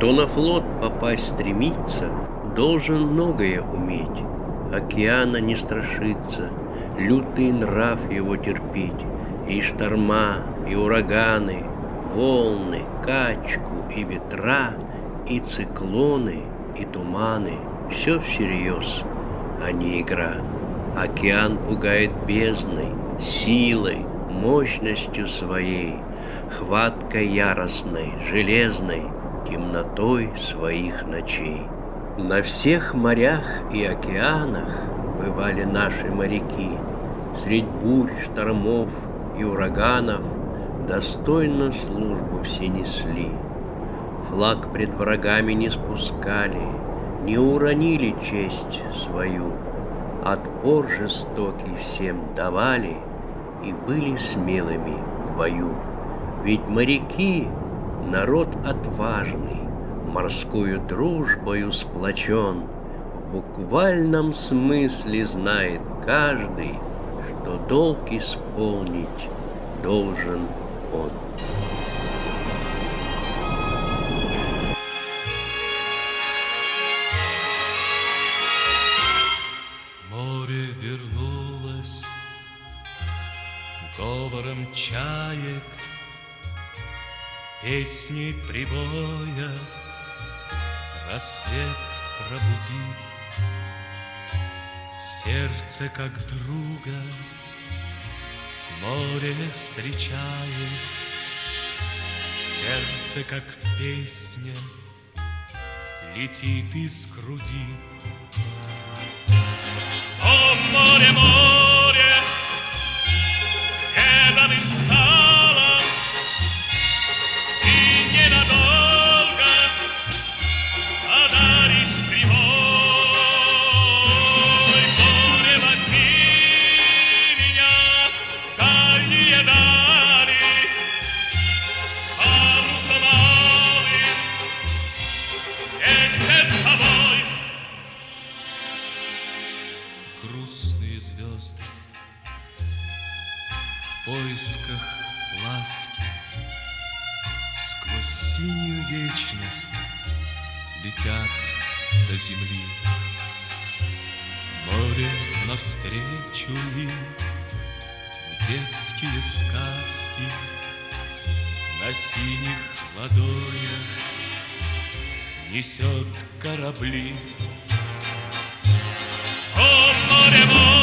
Кто на флот попасть стремится, должен многое уметь. Океана не страшиться, лютый нрав его терпеть, и шторма, и ураганы, волны, качку и ветра, и циклоны, и туманы — все всерьез, а не игра. Океан пугает бездной, силой, мощностью своей, хваткой яростной, железной, темнотой своих ночей. На всех морях и океанах бывали наши моряки. Средь бурь, штормов и ураганов достойно службу все несли. Флаг пред врагами не спускали, не уронили честь свою. Отпор жестокий всем давали и были смелыми в бою. Ведь моряки — народ отважный, морскую дружбою сплочен. В буквальном смысле знает каждый, что долг исполнить должен он. Море вернулось говором чаек, песней прибоя рассвет пробудит. Сердце как друга море встречает, сердце как песня летит из груди. О, море, море, преданным стало, и ненадолго одаришь прибой. Море, возьми меня в дальние дали, парусом алым вместе с тобой. Грустные звезды в поисках ласки сквозь синюю вечность летят до земли. Море навстречу им в детские сказки на синих ладонях несет корабли. О, море, море!